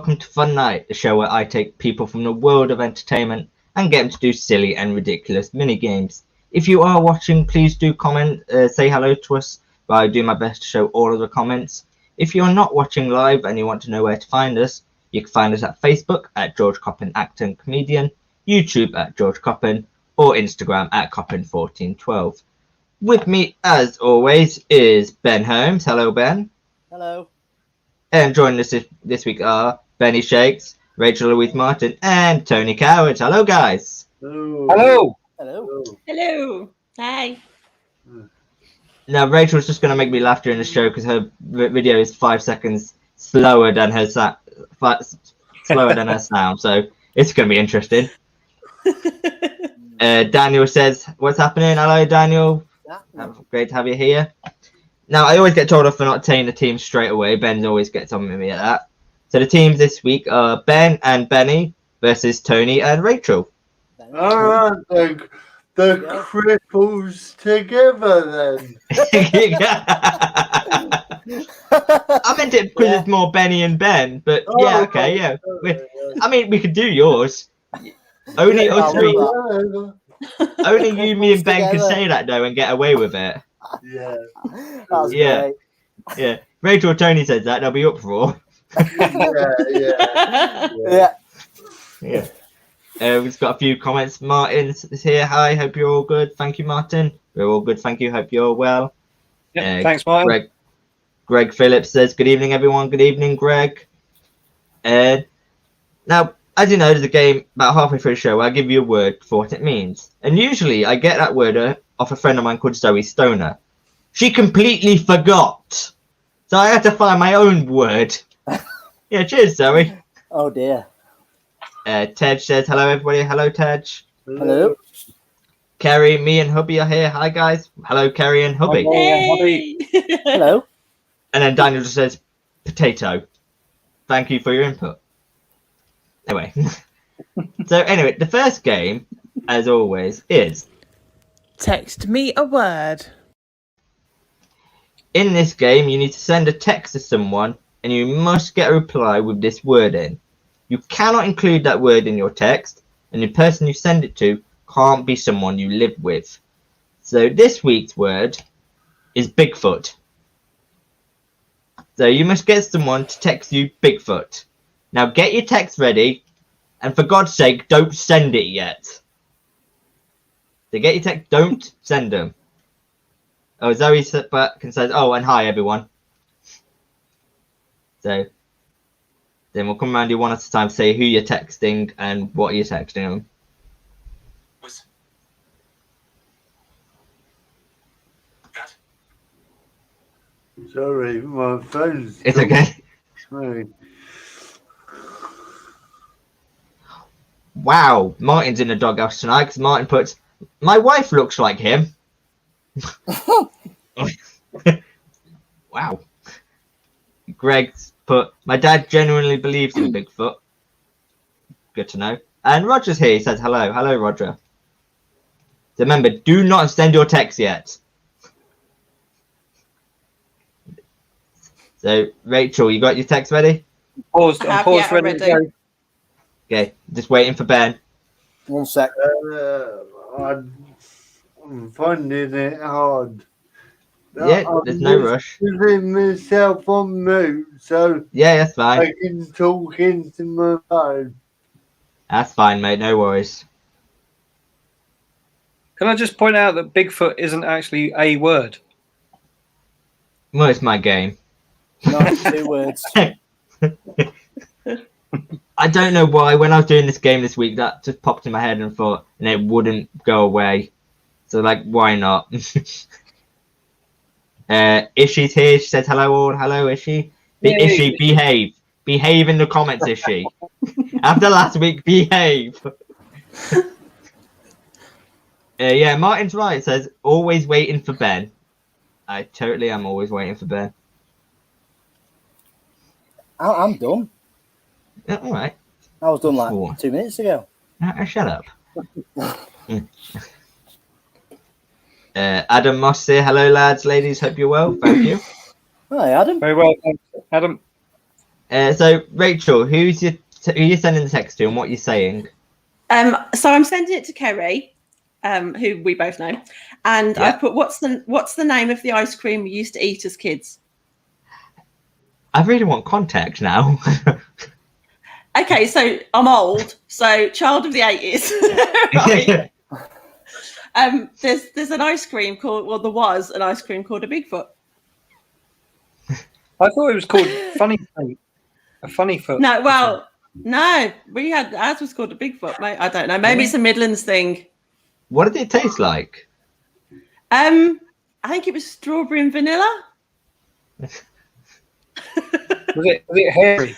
welcome to FunNight, the show where I take people from the world of entertainment and get them to do silly and ridiculous mini games. If you are watching, please do comment, say hello to us. I do my best to show all of the comments. If you're not watching live and you want to know where to find us, you can find us at Facebook at George Coppin Actor and Comedian, YouTube at George Coppin, or Instagram at Coppin1412. With me, as always, is Ben Holmes. Hello, Ben. Hello. And joining us this week are Benny Shakes, Rachel Louise Martin, and Tony Coward. Hello, guys. Hello. Hello. Hello. Hi. Now, Rachel's just going to make me laugh during the show because her video is 5 seconds slower than her sound, so it's going to be interesting. Daniel says, "What's happening?" Hello, Daniel. Yeah. Great to have you here. Now, I always get told off for not telling the team straight away. Ben always gets on with me at that. So the teams this week are Ben and Benny versus Tony and Rachel. All right, the cripples together then. I meant it because it's more Benny and Ben, but yeah, okay, yeah. I mean, we could do yours. Only us three. Only you, me, and Ben can say that though and get away with it. Yeah. That's Yeah. great. Yeah. Rachel or Tony says that, they'll be up for. Yeah. We've got a few comments. Martin is here. Hi, hope you're all good. Thank you, Martin. We're all good. Thank you. Hope you're well. Yeah, thanks, Martin. Greg Phillips says, "Good evening, everyone." Good evening, Greg. Now, as you know, there's a game about halfway through the show where I give you a word for what it means. And usually I get that word off a friend of mine called Zoe Stoner. She completely forgot. So I had to find my own word. Yeah, cheers, Zoe. Oh dear. Tej says, "Hello, everybody." Hello, Tej. Hello. Kerry, me and Hubby are here. Hi, guys. Hello, Kerry and Hubby. Hey. Hello. And then Daniel just says, "Potato. Thank you for your input." Anyway. So anyway, the first game, as always, is Text me a word. in this game, you need to send a text to someone and you must get a reply with this word in. You cannot include that word in your text, and the person you send it to can't be someone you live with. So this week's word is Bigfoot. So you must get someone to text you Bigfoot. Now get your text ready, and for God's sake, don't send it yet. So get your text, don't send them. Oh, Zoe sat back and says, "Oh, and hi, everyone." So then we'll come around you one at a time, say who you're texting and what you're texting them. Sorry, my phone's. It's okay. Sorry. Wow, Martin's in the doghouse tonight because Martin puts, "My wife looks like him." Wow. Greg's put, "My dad genuinely believes in Bigfoot." Good to know. And Roger's here. He says hello. Hello, Roger. So remember, do not send your text yet. So, Rachel, you got your text ready? Paused. I have, Paused yeah, ready to go. already. Okay, just waiting for Ben. 1 sec. I'm finding it hard. Yeah, there's no rush. I'm putting myself on mute so Yeah, that's fine. I can talk into my phone. That's fine, mate. No worries. Can I just point out that Bigfoot isn't actually a word? Well, it's my game. No, 2 words. I don't know why. When I was doing this game this week, that just popped in my head and thought, and it wouldn't go away. So, like, why not? Ishi's here. She says hello, all. Hello, Ishi. Yay. Ishi, behave. Behave in the comments, Ishi. After last week, behave. Yeah, Martin's right. It says, always waiting for Ben. I totally am always waiting for Ben. I'm done. Yeah, all right. I was done like Cool. 2 minutes ago. Shut up. Adam Moss here. Hello, lads, ladies. Hope you're well. Thank you. Hi, Adam. Very well, thanks, Adam. So Rachel, who you sending the text to, and what you saying? So I'm sending it to Kerry, who we both know, and Yeah. I put what's the name of the ice cream we used to eat as kids? I really want context now. Okay, so I'm old, so child of the 80s. Right? There's an ice cream called, there was an ice cream called a Bigfoot. I thought it was called Funny Foot. A Funny Foot. No, well, no, ours was called a Bigfoot, mate. I don't know. Maybe it's a Midlands thing. What did it taste like? I think it was strawberry and vanilla. Was it hairy?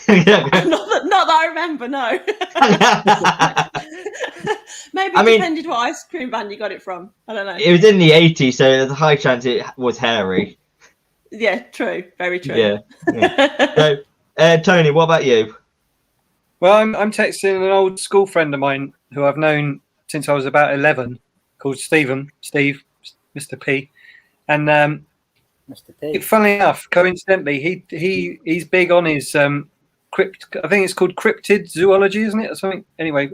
Not that I remember, no. Maybe it depended what ice cream van you got it from. I don't know. It was in the 80s, so there's a high chance it was hairy. Yeah, true. Very true. Yeah. So, Tony, what about you? Well, I'm texting an old school friend of mine who I've known since I was about 11, called Steve, Mr. P. And Mr. P. funnily enough, coincidentally, he's big on his I think it's called cryptid zoology, isn't it, or something? Anyway,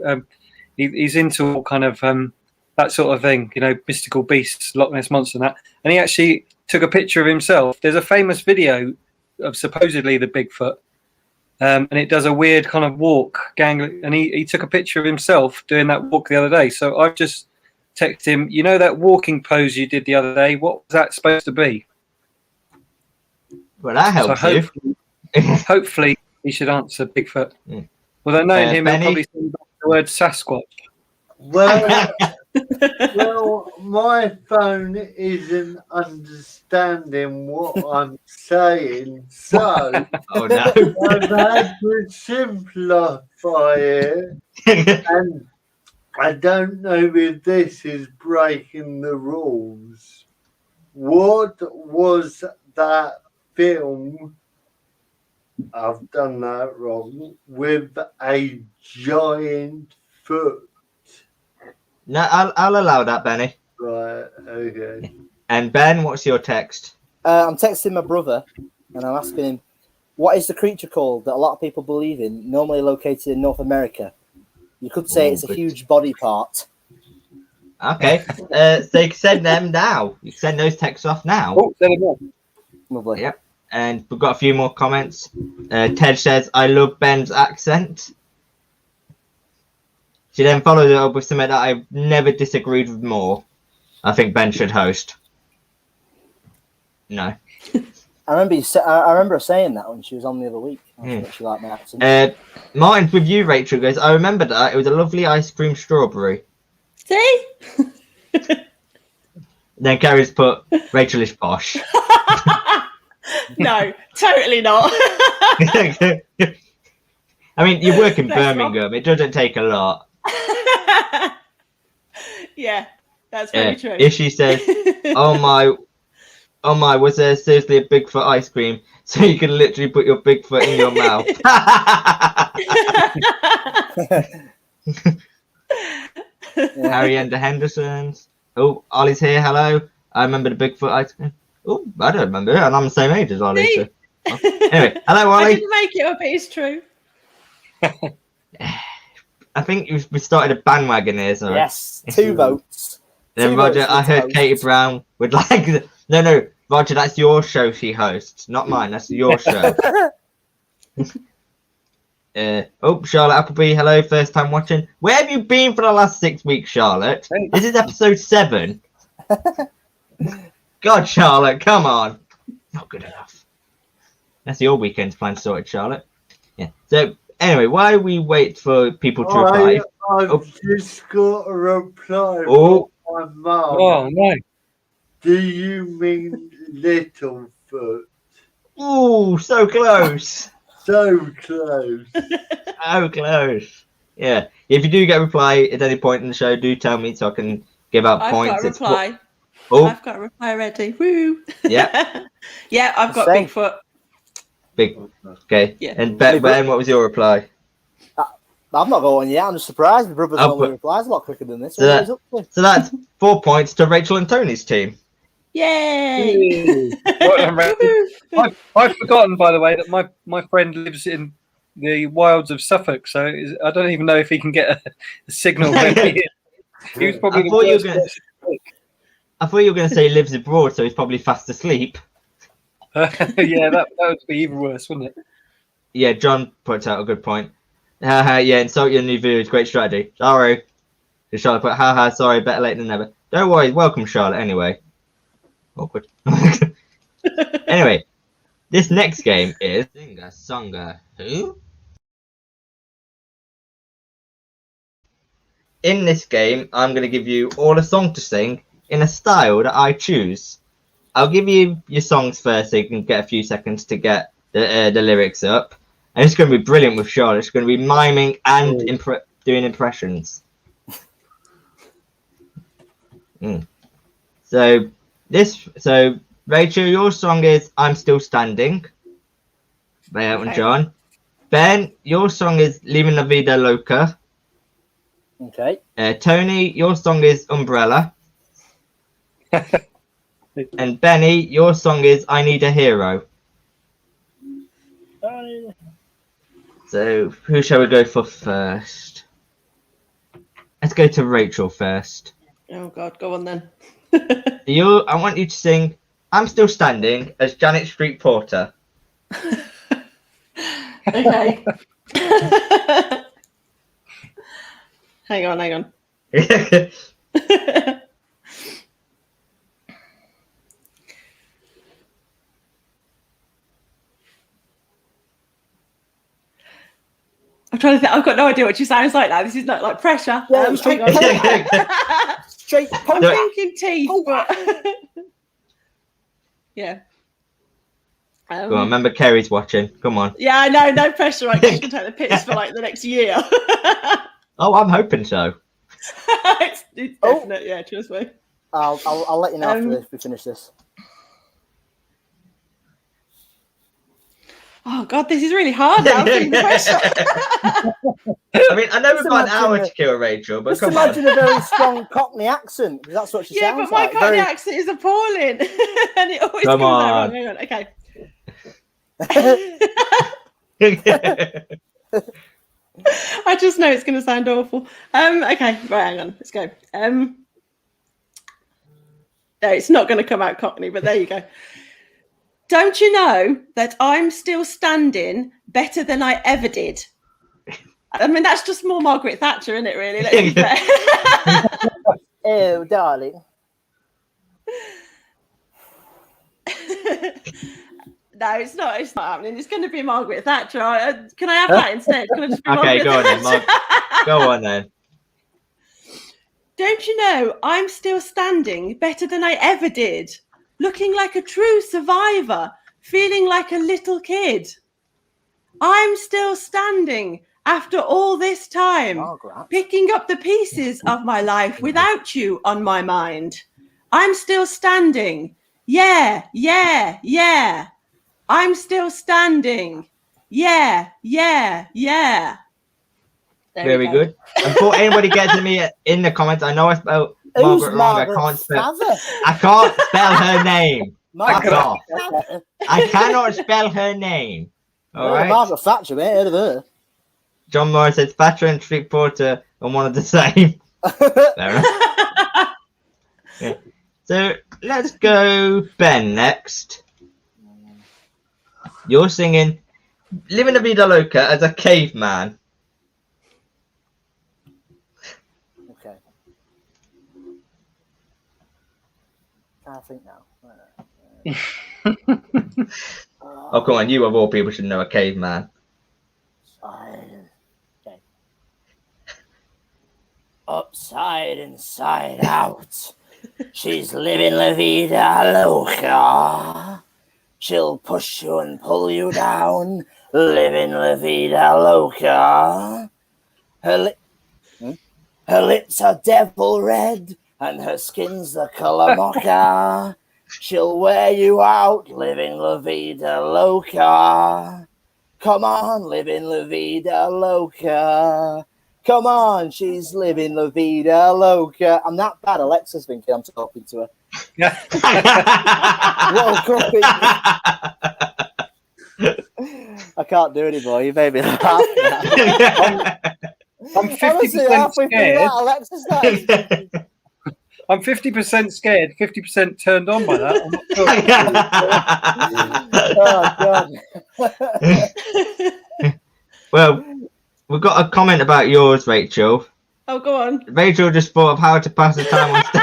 he's into all kind of that sort of thing, mystical beasts, Loch Ness Monster, and that. And he actually took a picture of himself. There's a famous video of supposedly the Bigfoot, and it does a weird kind of walk, and he took a picture of himself doing that walk the other day. So I've just texted him, that walking pose you did the other day, what was that supposed to be? Well, that helps you. Hopefully he should answer Bigfoot. Mm. Well, I know him, he'll Benny? probably send back the word Sasquatch. Well, my phone isn't understanding what I'm saying, so Oh no. I've had to simplify it, and I don't know if this is breaking the rules. What was that film? I've done that wrong. With a giant foot. No, I'll allow that, Benny. Right, okay. And Ben, what's your text? I'm texting my brother and I'm asking him, what is the creature called that a lot of people believe in, normally located in North America? You could say it's a huge body part. Okay. So you can send them now. You can send those texts off now. Oh, there we go. Lovely. Yep. And we've got a few more comments. Ted says, I love Ben's accent. She then followed it up with something that I've never disagreed with more. I think Ben should host. No. I remember her saying that when she was on the other week. I thought she liked my accent. Martin's with you, Rachel. Goes, I remember that. It was a lovely ice cream strawberry. See? Then Gary's put, Rachel is posh. No, totally not. I mean, you work in That's Birmingham. It doesn't take a lot. Yeah, that's very true. If she says, oh my, was there seriously a Bigfoot ice cream? So you can literally put your Bigfoot in your mouth. Harry and the Hendersons. Oh, Ollie's here. Hello. I remember the Bigfoot ice cream. Oh, I don't remember it, and I'm the same age as Ollie. So. Anyway, hello, I Ollie. didn't make it up, but it's true. I think we started a bandwagon here. So Yes, 2 votes. Then 2 Roger, votes I for heard toast. Katie Brown would like. No, Roger, that's your show. She hosts, not mine. That's your show. Charlotte Appleby, hello, first time watching. Where have you been for the last 6 weeks, Charlotte? Hey. This is episode 7. God, Charlotte, come on. Not good enough. That's your weekend's plan sorted, Charlotte. Yeah. So, anyway, while we wait for people to reply. I've just got a reply Oh. from my mum. Oh, no. Do you mean Littlefoot? Ooh, so close. So close. So close. Yeah. If you do get a reply at any point in the show, do tell me so I can give out I've points. got a reply. Oh, I've got a reply ready. Woo! yeah. Yeah, I've got Same. Bigfoot. Big. Okay. Yeah. And Ben, what was your reply? I've not got one yet. I'm just surprised. My brother's I'll normally put- replies a lot quicker than this. So What is up to? So that's 4 points to Rachel and Tony's team. Yay! Well done, Randy. Woohoo! I've forgotten, by the way, that my friend lives in the wilds of Suffolk, so I don't even know if he can get a signal when he is. He was probably I thought you were going to say he lives abroad, so he's probably fast asleep. Yeah, that would be even worse, wouldn't it? Yeah, John puts out a good point. Yeah, insult your new viewers. Great strategy. Sorry. Charlotte put, haha, sorry, better late than never. Don't worry, welcome, Charlotte, anyway. Awkward. Anyway, this next game is Singer-Songer Who? In this game, I'm going to give you all a song to sing in a style that I choose. I'll give you your songs first so you can get a few seconds to get the lyrics up. And it's going to be brilliant with Charlotte. It's going to be miming and doing impressions. So Rachel, your song is I'm Still Standing by Elton John. Ben, your song is Leaving La Vida Loca. Okay. Tony, your song is Umbrella. And Benny, your song is I Need a Hero. So who shall we go for first? Let's go to Rachel first. Oh God, go on then. I want you to sing I'm Still Standing as Janet Street Porter. Okay. Hang on. I'm trying to think. I've got no idea what she sounds like now. This is not like pressure. Yeah, hang on. Straight. I'm thinking teeth, but yeah. Go on, remember Kerry's watching. Come on. Yeah, I know. No pressure. I can take the piss for like the next year. Oh, I'm hoping so. it's definite. Yeah, trust me. I'll let you know after we finish this. Oh God, this is really hard now. I'm feeling the pressure. I mean, I know we've got an hour to kill, Rachel, but Just come imagine on. a very strong Cockney accent, because that's what she Yeah, sounds but my like. Cockney accent is appalling, and it always Come comes out on. wrong. Hang on. Okay. I just know it's going to sound awful. Okay, right, hang on. Let's go. No, it's not going to come out Cockney, but there you go. Don't you know that I'm still standing better than I ever did? I mean, that's just more Margaret Thatcher, isn't it, really? Let's be fair. Oh, darling. No, it's not. It's not happening. It's going to be Margaret Thatcher. Can I have that instead? Can I just be Okay, Margaret go on then. Thatcher? Go on then. Don't you know I'm still standing better than I ever did? Looking like a true survivor, feeling like a little kid. I'm still standing after all this time, Margaret. picking up the pieces of my life without you on my mind. I'm still standing. Yeah. I'm still standing. Yeah. There Very good. And before anybody gets to me in the comments, I know I spelled Who's Margaret wrong. I can't spell her name. Fuck off. I cannot spell her name. All right. Margaret Thatcher, mate. Heard of her. John Morris says Thatcher and Street Porter are one of the same. Fair enough. Yeah. So let's go Ben next. You're singing Living La Vida Loca as a caveman. Okay. I think now. Oh, come on. You of all people should know a caveman. Okay. Upside, inside out. She's living La Vida Loca. She'll push you and pull you down. Living La Vida Loca. Her lips are devil red, and her skin's the colour mocha. She'll wear you out, living La Vida Loca. Come on, living La Vida Loca. Come on, she's living La Vida Loca. I'm that bad. Alexa's thinking I'm talking to her. What a copy. I can't do anymore. You made me laugh now. I'm Honestly, 50% halfway through scared. that, Alexa started. I'm 50% scared, 50% turned on by that. I'm not sure. Oh, God. Well, we've got a comment about yours, Rachel. Oh, go on. Rachel just thought of how to pass the time on stage.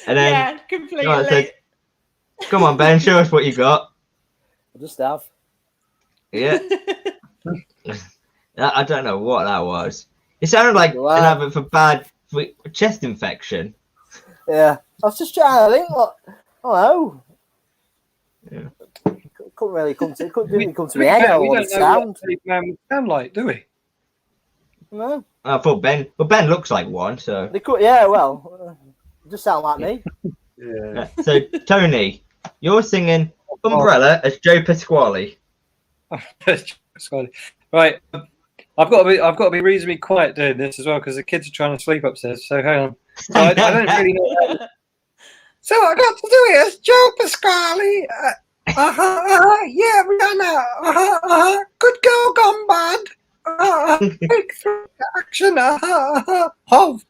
And then Yeah, completely. God said, come on, Ben, show us what you got. I just have. Yeah. I don't know what that was. It sounded like Wow. an advert for chest infection. Yeah. I was just trying to think what. Oh, Yeah. Couldn't really come to. Couldn't really come to To my be head. fair, How we it don't know sound. what a man would sound like, do we? No. I thought Ben, well, Ben looks like one, so. They could. Yeah. Well, just sound like me. Yeah. Yeah. So, Tony, you're singing Umbrella as Joe Pasquale. Right. I've got to be reasonably quiet doing this as well because the kids are trying to sleep upstairs. So hang on. So I don't really know. So I got to do it as Joe Pasquale. Yeah, Rihanna. Good girl gone bad. Breakthrough action. Oh,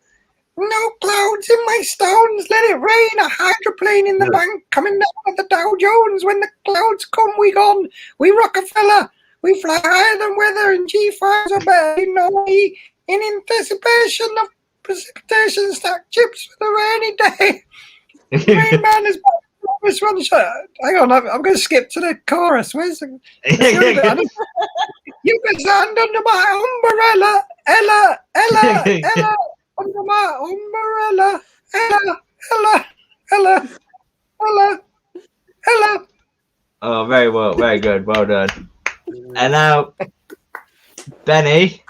no clouds in my stones. Let it rain. A hydroplane in the bank coming down at the Dow Jones. When the clouds come, we gone. We Rockefeller. We fly higher than weather, and G5s are better. You know, we in anticipation of precipitation, stack chips for the rainy day. Rain Man is back. This one shot. Hang on, I'm going to skip to the chorus. Where's the? You can stand under my umbrella, Ella, under my umbrella, Ella. Oh, very well, very good, well done. And now, Benny.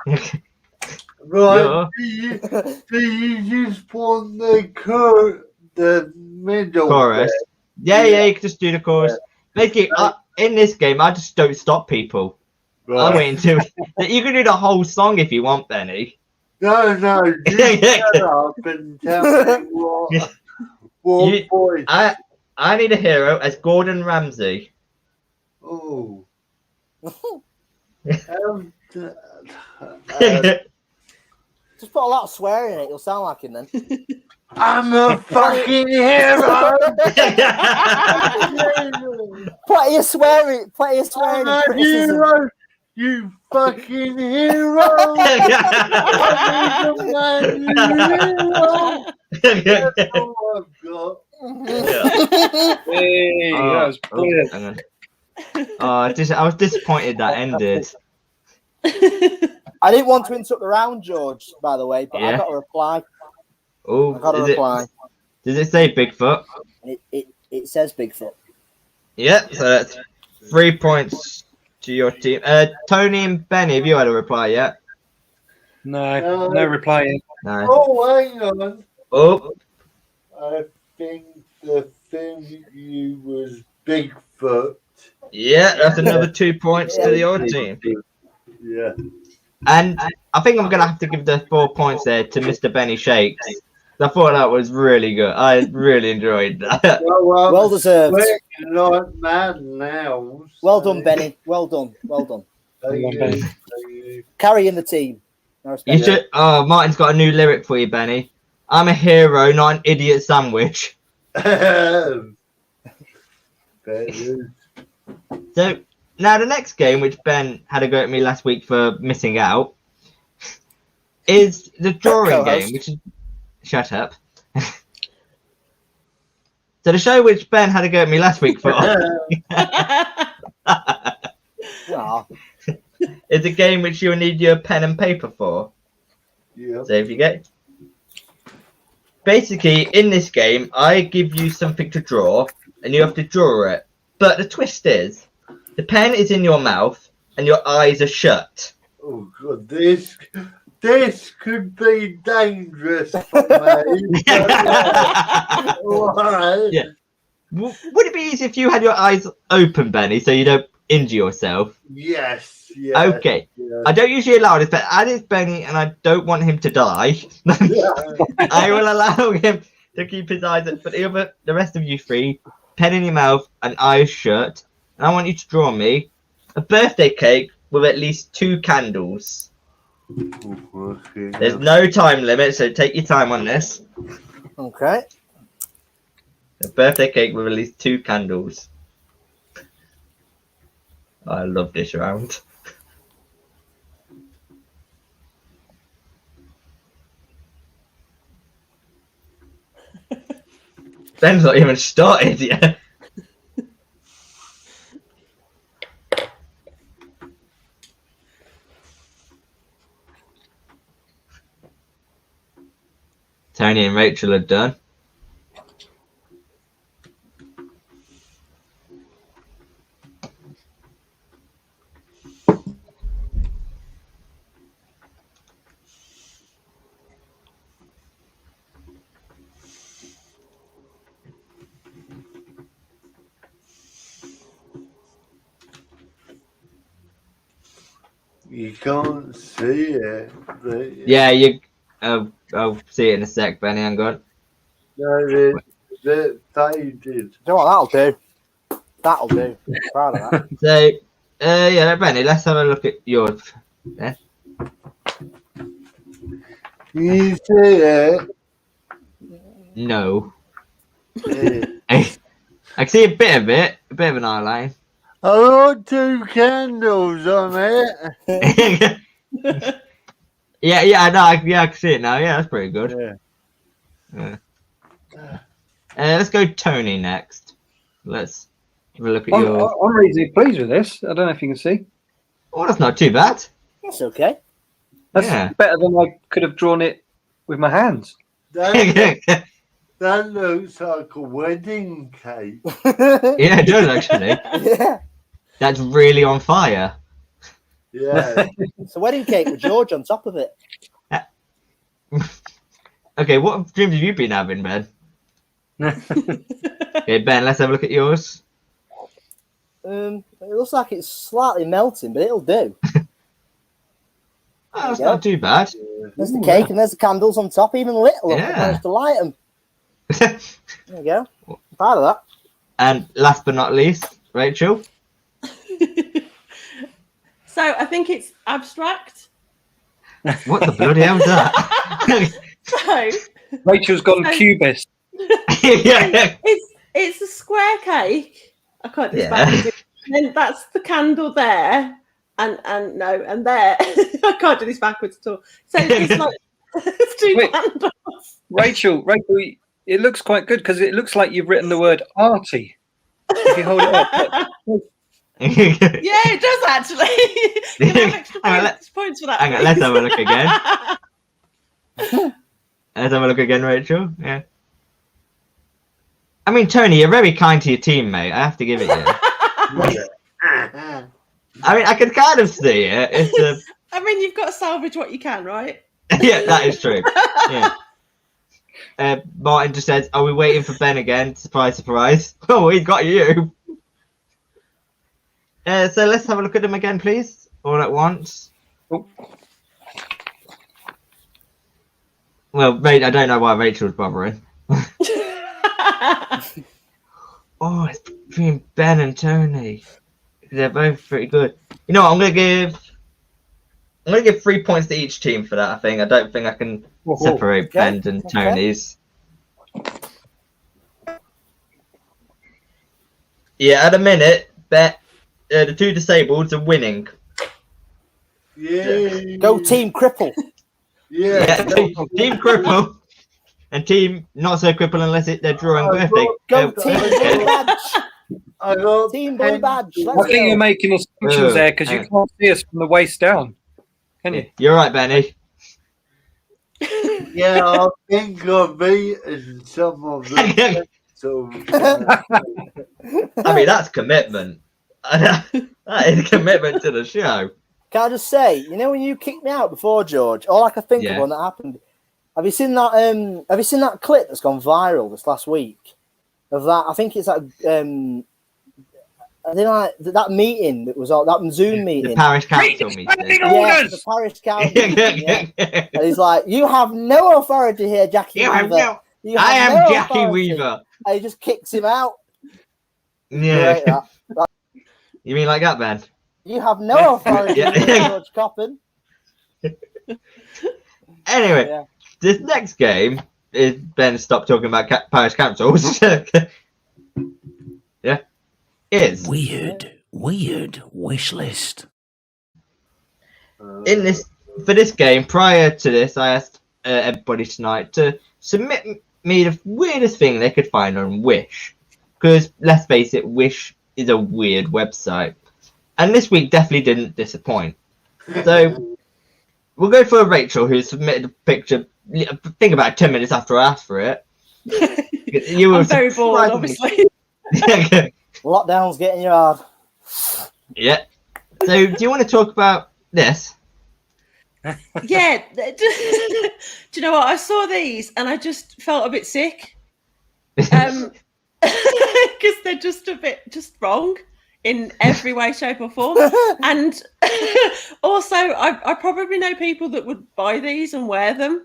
Right, do you just want the middle Chorus. bit? Yeah, you can just do the chorus. Basically, in this game, I just don't stop people. I'm waiting to. You can do the whole song if you want, Benny. No, you shut up and tell me what voice. I need a hero as Gordon Ramsay. Oh. Just put a lot of swearing in it. You'll sound like him then. I'm a fucking hero. Plenty of swearing. I'm a criticism. hero. You fucking hero. I'm a man, hero. That's all I've got. Hey, that was brilliant. Hang on. I was disappointed that ended. I didn't want to interrupt the round, George, by the way, but I got a reply. Oh, I got a reply. Does it say Bigfoot? It says Bigfoot. Yep, so that's 3 points to your team. Tony and Benny, have you had a reply yet? No reply yet. No. Oh, hang on. Oh. I think the thing you was Bigfoot. Yeah, that's another 2 points to your team. Yeah. And I think I'm going to have to give the 4 points there to Mr. Benny Shakes. I thought that was really good. I really enjoyed that. Well deserved. Like mad now. Well done, Benny. Well done. Benny. Carrying the team. No respect. You should. Oh, Martin's got a new lyric for you, Benny. I'm a hero, not an idiot sandwich. So now the next game, which Ben had a go at me last week for missing out, is the drawing game, which is shut up. So the show which Ben had a go at me last week for is a game which you'll need your pen and paper for. Yeah. So if you get basically in this game, I give you something to draw and you have to draw it. But the twist is the pen is in your mouth and your eyes are shut. Oh god, this could be dangerous for me. Yeah. Would it be easy if you had your eyes open, Benny, so you don't injure yourself? Yes. Okay. Yes. I don't usually allow this, but as it's Benny and I don't want him to die, I will allow him to keep his eyes open. But the rest of you three, pen in your mouth and eyes shut. and I want you to draw me a birthday cake with at least 2 candles. There's no time limit, so take your time on this. Okay. A birthday cake with at least 2 candles. I love this round. Ben's not even started yet. Tony and Rachel are done. You can't see it. But Yeah, you. I'll see it in a sec, Benny. Hang on. no, they did. You know what? That'll do. That'll do. Proud of that. So, yeah, Benny, let's have a look at yours. Yeah. You see it? No. Yeah. I can see a bit of it, a bit of an eye line. I got 2 candles on it. yeah, I know. I can see it now. Yeah, that's pretty good. Yeah. Let's go Tony next. Let's have a look at yours. I'm reasonably pleased with this. I don't know if you can see. Oh, that's not too bad. That's okay. That's Yeah. better than I could have drawn it with my hands. That looks like a wedding cake. Yeah, it does actually. Yeah. That's really on fire. Yeah. It's a wedding cake with George on top of it. Okay, what dreams have you been having, Ben? Okay, Ben, let's have a look at yours. It looks like it's slightly melting, but it'll do. Oh, that's you go. not too bad. There's the cake and there's the candles on top, even little. Yeah. I managed to light them. There you go. I'm proud of that. And last but not least, Rachel. So I think it's abstract. What the bloody hell is that? So Rachel's gone So- cubist. Yeah. it's a square cake. I can't do this Yeah. backwards. And then that's the candle there, and there. I can't do this backwards at all. So it's like it's 2 Wait. candles. Rachel, it looks quite good because it looks like you've written the word arty. If you hold it up. Yeah, it does actually. You have extra Hang on, points for that. hang on, let's have a look again. Let's have a look again, Rachel. Yeah. I mean, Tony, you're very kind to your teammate. I have to give it you. I mean, I can kind of see it. It's a I mean, you've got to salvage what you can, right? yeah, that is true. Yeah. Martin just says, "Are we waiting for Ben again?" Surprise, surprise. Oh, he's got you. So let's have a look at them again, please, all at once. Oh. Well, I don't know why Rachel's bothering. Oh, it's between Ben and Tony. They're both pretty good. You know what? I'm gonna give 3 points to each team for that. I don't think I can separate Okay, Ben's and okay. Tony's. Yeah, at a minute, the 2 disabled are winning. Yeah. Go Team Cripple. Yeah. Yeah, team cripple and team not so cripple unless they're drawing birthday. Go Team Blue Badge. I got Team Blue Badge. Let's I think you're go. making assumptions there because you can't see us from the waist down. Can you? You're right, Benny. Yeah, I think I've beaten some of them. So, I mean, that's commitment. That is commitment to the show. Can I just say, you know, when you kicked me out before, George, all I could think Yeah. of when that happened. Have you seen that? Have you seen that clip that's gone viral this last week? Of that, I think it's that. I think like that meeting that was all that Zoom The meeting. parish council meeting. Yeah, the parish council. meeting, yeah. And he's like, "You have no authority here, Jackie You Weaver. have no. You I have am no Jackie authority." Weaver. And he just kicks him out. Yeah. Great, that. You mean like that, Ben? You have no authority, Yeah. George Coppin. Anyway, Yeah. this next game is Ben. Stop talking about parish councils. Yeah, is Weird wish list. in this for this game. Prior to this, I asked everybody tonight to submit me the weirdest thing they could find on Wish, because let's face it, Wish is a weird website, and this week definitely didn't disappoint. So we'll go for Rachel, who submitted a picture. I think about 10 minutes after I asked for it. You were I'm very bored, surprisingly- obviously. Lockdown's getting you hard. Yeah. So, do you want to talk about this? Yeah. Do you know what? I saw these and I just felt a bit sick. Because they're just a bit wrong in every way, shape, or form. And also, I probably know people that would buy these and wear them.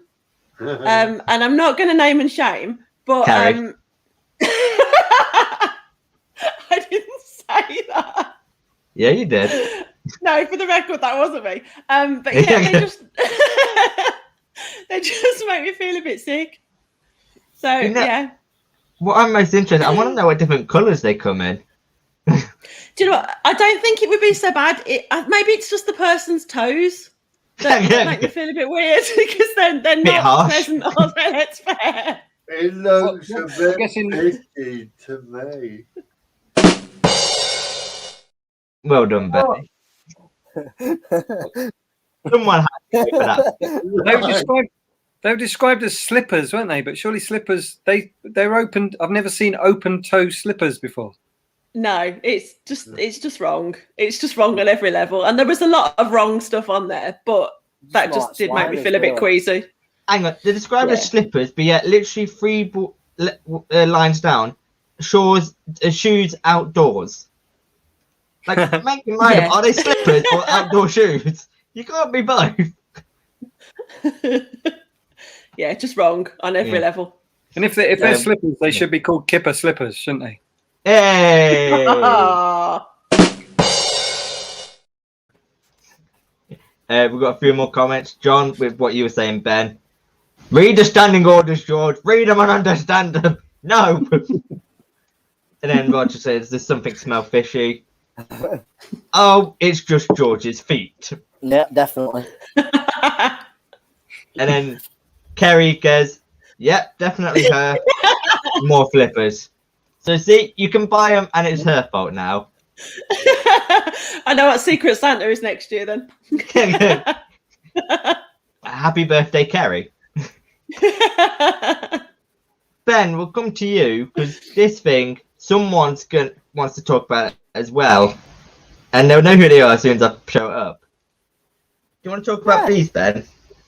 And I'm not going to name and shame, but Carrie. I didn't say that. Yeah, you did. No, for the record, that wasn't me. But yeah, they just make me feel a bit sick. So You know- yeah. What I'm most interested, I want to know what different colours they come in. Do you know what? I don't think it would be so bad. Maybe it's just the person's toes that make me feel a bit weird because they're Bit not harsh. present on their let's fair. It looks Well, a bit guessing- picky to me. Well done, Betty. Someone had to do that. They were described as slippers, weren't they? But surely slippers, they're open. I've never seen open toe slippers before. No, it's just wrong. It's just wrong on every level, and there was a lot of wrong stuff on there, but that Smart just did make me swine feel a as bit well. queasy. Hang on, they're described as Yeah. slippers, but yet literally three lines down, shoes outdoors. Like, make your mind Yeah. up, are they slippers or outdoor shoes? You can't be both. Yeah, just wrong on every Yeah. level. And if they're Um, slippers, they should be called kipper slippers, shouldn't they? Hey! Ah. We've got a few more comments. John, with what you were saying, Ben. Read the standing orders, George. Read them and understand them. No! And then Roger says, there's something smell fishy. Oh, it's just George's feet. Yeah, definitely. And then Kerry goes, yep, definitely her. More flippers. So see, you can buy them and it's her fault now. I know what Secret Santa is next year then. Happy birthday, Kerry. Ben, we'll come to you because this thing, someone's wants to talk about it as well. And they'll know who they are as soon as I show it up. Do you want to talk about these, Ben?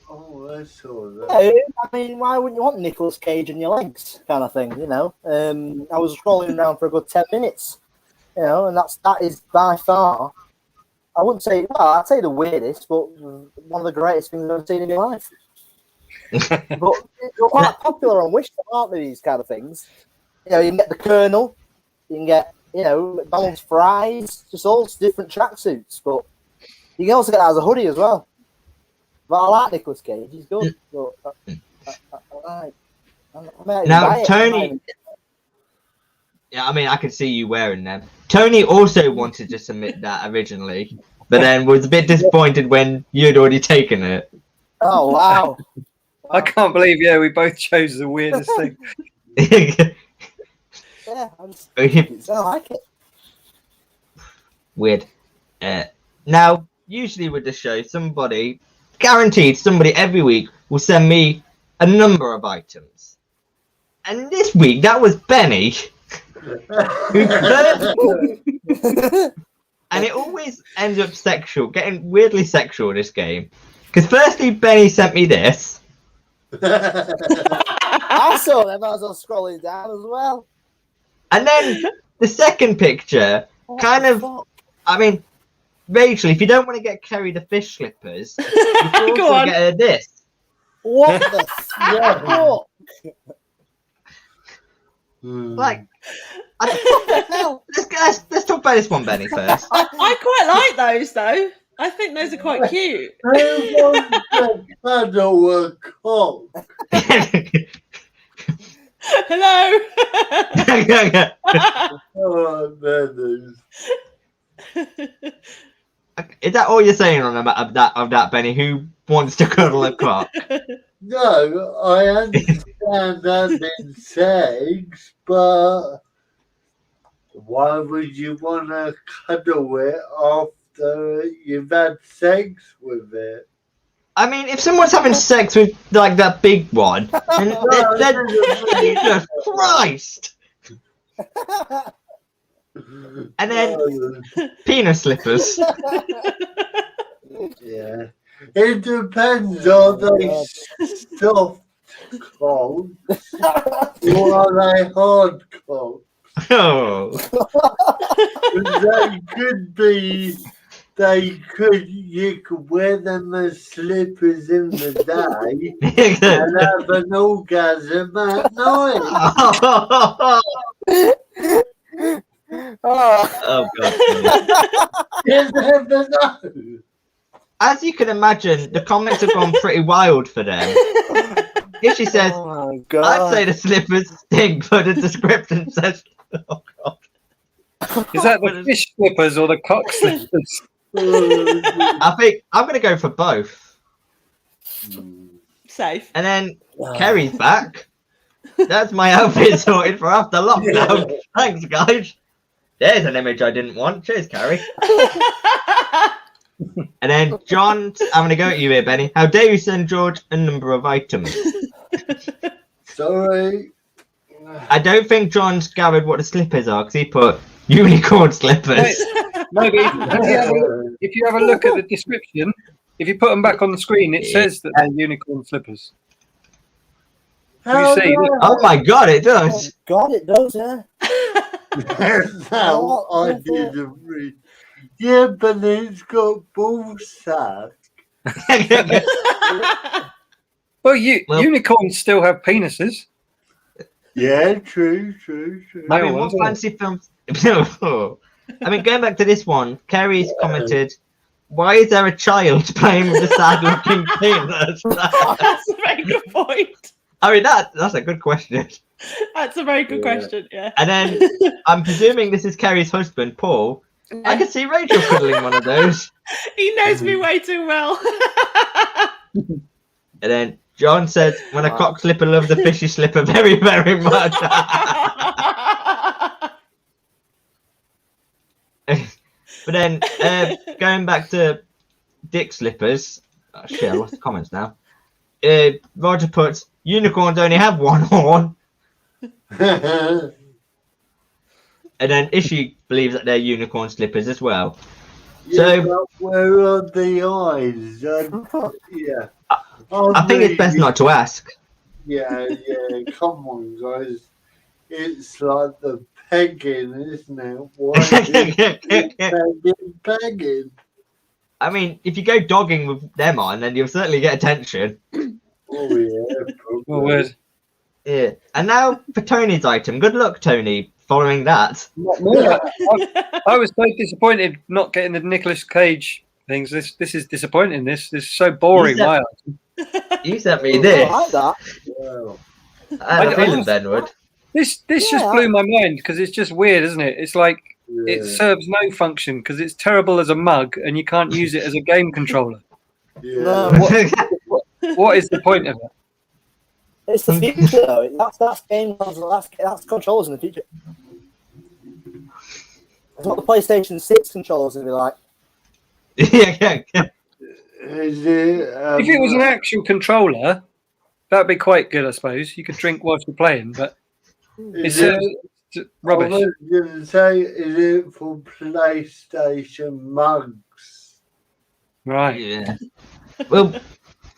Oh, I saw that. Yeah, I mean, why wouldn't you want Nicolas Cage in your legs, kind of thing? You know, I was scrolling around for a good 10 minutes. You know, and that is by far. I wouldn't say. Well, I'd say the weirdest, but one of the greatest things I've ever seen in my life. But they're quite popular on Wish, aren't they? These kind of things. You know, you can get the Colonel, you can get McDonald's fries, just all different tracksuits. But you can also get that as a hoodie as well. But I like Nicolas Cage; he's good. But I might Now, buy it. Tony- Yeah, I mean, I can see you wearing them. Tony also wanted to submit that originally, but then was a bit disappointed when you'd already taken it. Oh wow! I can't believe, we both chose the weirdest thing. Yeah, I like it. Weird. Now, usually with the show, guaranteed somebody every week will send me a number of items. And this week, that was Benny. Who first, and it always ends up sexual, getting weirdly sexual, this game. Because firstly, Benny sent me this. I saw them as I was scrolling down as well. And then the second picture, kind of, I mean, Rachel, if you don't want to get Kerry the fish slippers, you can Go also on. get her this. What the fuck? Like, let's talk about this one, Benny, first. I quite like those though. I think those are quite cute. Who wants to cuddle a cock? Hello. Oh, that Is that all you're saying on of that, Benny? Who wants to cuddle a cock? No, I understand that in sex, but why would you want to cuddle it after you've had sex with it? I mean, if someone's having sex with like that big one, then Jesus Christ! And then penis slippers. Yeah. It depends, are they soft cocks or are they hard cocks? Oh. You could wear them as slippers in the day and have an orgasm at night. Oh God. You never know. As you can imagine, the comments have gone pretty wild for them. If she says, Oh my God. I'd say the slippers stink, but the description says, oh God. Is that the fish slippers or the cock slippers? I think I'm going to go for both. Safe. And then Kerry's back. That's my outfit sorted for after lockdown. Thanks, guys. There's an image I didn't want. Cheers, Kerry. And then John, I'm going to go at you here, Benny. How dare you send George a number of items? Sorry. I don't think John's gathered what the slippers are because he put unicorn slippers. No, but if you have a look at the description, if you put them back on the screen, it says that they're unicorn slippers. How You see, look. Oh my God, it does. God, it does, yeah. No, I didn't read. Yeah, but it's got ball sack. Well, Well- unicorns still have penises. Yeah, true. I Male mean, what ones, aren't fancy films? I mean, going back to this one, Kerry's commented, "Why is there a child playing with a sad-looking penis?" That's a very good point. I mean, that's a good question. That's a very good question. Yeah. And then I'm presuming this is Kerry's husband, Paul. I can see Rachel cuddling one of those. He knows me way too well. And then John said, "When a cock slipper loves a fishy slipper very, very much." But then going back to dick slippers. Oh, shit, I lost the comments now. Roger puts, unicorns only have one horn. And then Ishi believes that they're unicorn slippers as well. Yeah, So- but where are the eyes? Yeah. I think it's best not to ask. Yeah. Come on, guys. It's like the pegging, isn't it? Why is pegging? I mean, if you go dogging with them on, then you'll certainly get attention. Oh, yeah. Well, word. Yeah. And now for Tony's item. Good luck, Tony, following that. I was so disappointed not getting the Nicolas Cage things. This is disappointing. This is so boring. You My You sent me this. I like that. Wow. I had a I feeling just- Ben would. this just Yeah. blew my mind because it's just weird, isn't it? It's like it serves no function because it's terrible as a mug and you can't use it as a game controller. Yeah. No. What is the point of it? It's the future, though. That's game consoles. That's controllers in the future. That's what the PlayStation 6 controllers will be like. yeah. Is it, If it was an actual controller, that'd be quite good, I suppose. You could drink whilst you're playing, but it's rubbish. I was going to say, is it for PlayStation mugs? Right. Yeah. Well,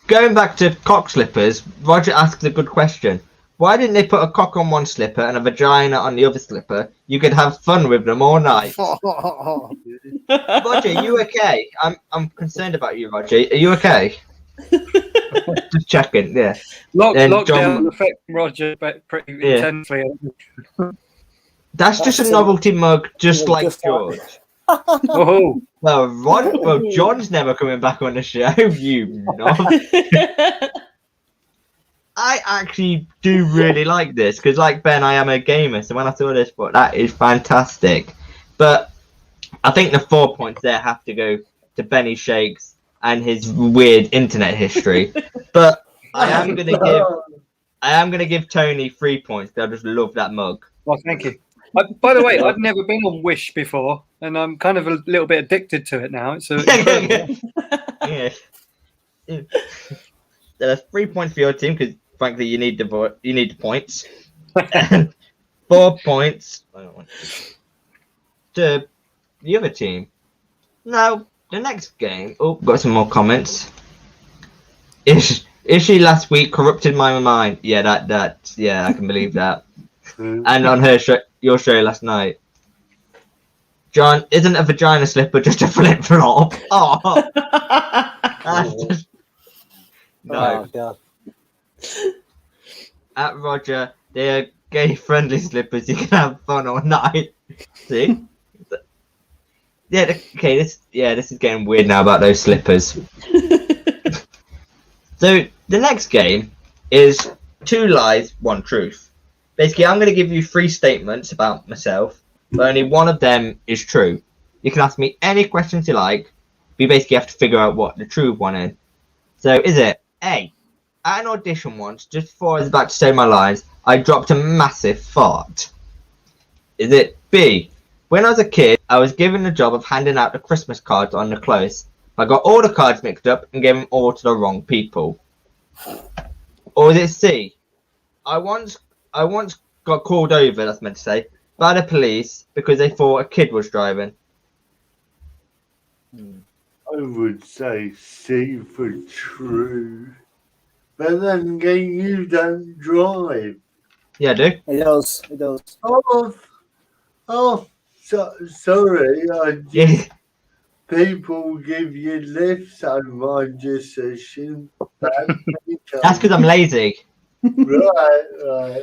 going back to cock slippers, Roger asks a good question. Why didn't they put a cock on one slipper and a vagina on the other slipper? You could have fun with them all night. Roger, are you okay? I'm concerned about you, Roger. Are you okay? Just checking, yeah. Lockdown John- affect Roger pretty Yeah. intensely. That's just a That's novelty mug, just Yeah, like just like- George. Oh, Well, John's never coming back on the show, you knob. I actually do really like this because, like Ben, I am a gamer. So when I saw this, but that is fantastic. But I think the 4 points there have to go to Benny Shakes and his weird internet history. But I am gonna give Tony 3 points. They'll just love that mug. well, thank you. By the way, I've never been on Wish before, and I'm kind of a little bit addicted to it now. It's incredible. Yeah. There's 3 points for your team because, frankly, you need the points. And 4 points to the other team. Now, the next game. Oh, got some more comments. Is she last week corrupted my mind? Yeah, yeah, I can believe that. And on your show last night, John, isn't a vagina slipper just a flip flop? Oh, that's just no. Oh, God. At Roger, they're gay friendly slippers. You can have fun all night. See? Yeah. Okay. This is getting weird now about those slippers. So the next game is 2 lies, 1 truth. Basically, I'm going to give you 3 statements about myself, but only one of them is true. You can ask me any questions you like. We basically have to figure out what the true one is. So, is it A? At an audition once, just before I was about to say my lines, I dropped a massive fart. Is it B? When I was a kid, I was given the job of handing out the Christmas cards on the close. I got all the cards mixed up and gave them all to the wrong people. Or is it C? I once got called over, that's meant to say, by the police because they thought a kid was driving. I would say C for true. But then again, you don't drive. Yeah, I do. It does. It does. Sorry. Yeah. People give you lifts, I might just assume that. That's because I'm lazy. Right.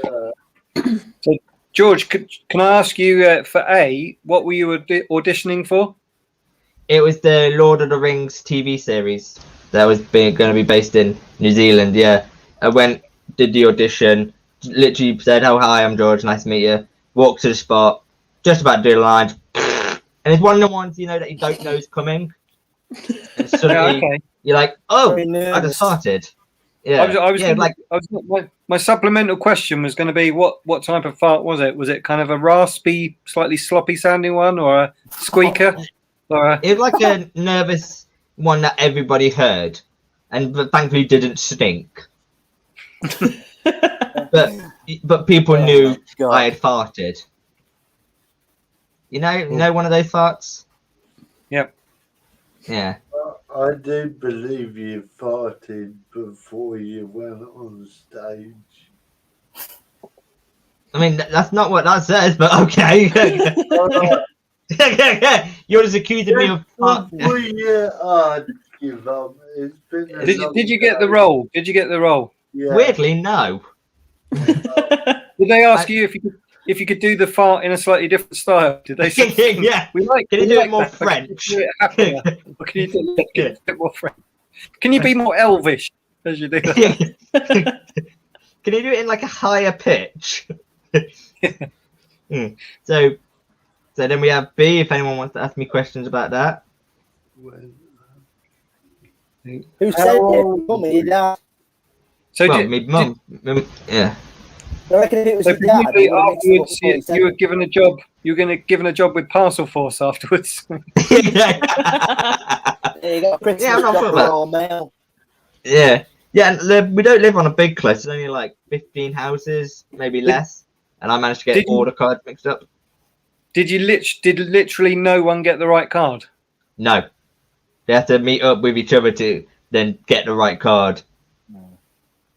So, George, can I ask you for A, what were you auditioning for? It was the Lord of the Rings TV series that was going to be based in New Zealand. Yeah, I went, did the audition, literally said, "Oh hi, I'm George. Nice to meet you." Walked to the spot, just about to do the lines, and it's one of the ones that you don't know is coming. And suddenly you're like, "Oh, I just started." Yeah, my supplemental question was going to be what type of fart was it? Was it kind of a raspy, slightly sloppy sounding one, or a squeaker? It was like a nervous one that everybody heard, but thankfully didn't stink. but people knew I had farted. You know one of those farts? Yep. Yeah. I do believe you farted before you went on stage. I mean, that's not what that says, but okay. You're just accusing me of fart. Give up. It's been Did you get the role? Did you get the role? Yeah. Weirdly, no. Did they ask you if you could do the fart in a slightly different style? Did they say, yeah. We like, Can you we do like it more that, but French? Can you do it happier? Or can you do it a bit more French? Can you be more Elvish as you do that? Can you do it in like a higher pitch? So then we have B. If anyone wants to ask me questions about that. Who said it? Mummy, Dad. So Well, my mum. Yeah. I reckon if it was so your dad, presumably he would have mixed it up afterwards before he said you were it. given a job. You were going to given a job with Parcel Force afterwards. Yeah, you got a Christmas Yeah, I'm not job for for that. all mail. Yeah. And we don't live on a big close. There's only like 15 houses, maybe less. And I managed to get all the cards mixed up. Did literally no one get the right card? No. They have to meet up with each other to then get the right card.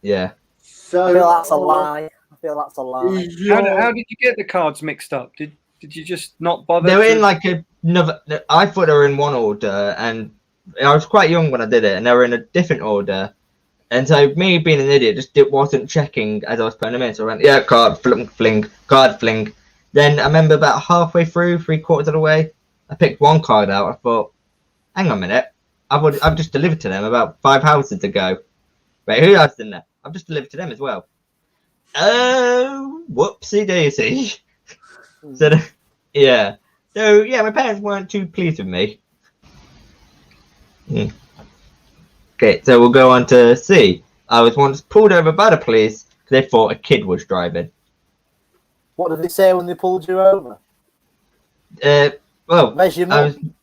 Yeah. So, I feel that's a lie. How did you get the cards mixed up? Did you just not bother? They were in like another. I thought they were in one order, and I was quite young when I did it, and they were in a different order. And so me being an idiot wasn't checking as I was putting them in. So I went, yeah, card, fling, card, fling. Then I remember about halfway through, 3/4 of the way, I picked one card out. I thought, hang on a minute, I've just delivered to them about 5 houses ago. Wait, who else in there? I've just delivered to them as well. Oh, whoopsie daisy. So, yeah. So, yeah, my parents weren't too pleased with me. Okay, so we'll go on to C. I was once pulled over by the police because they thought a kid was driving. What did they say when they pulled you over? Well, Where's your mum?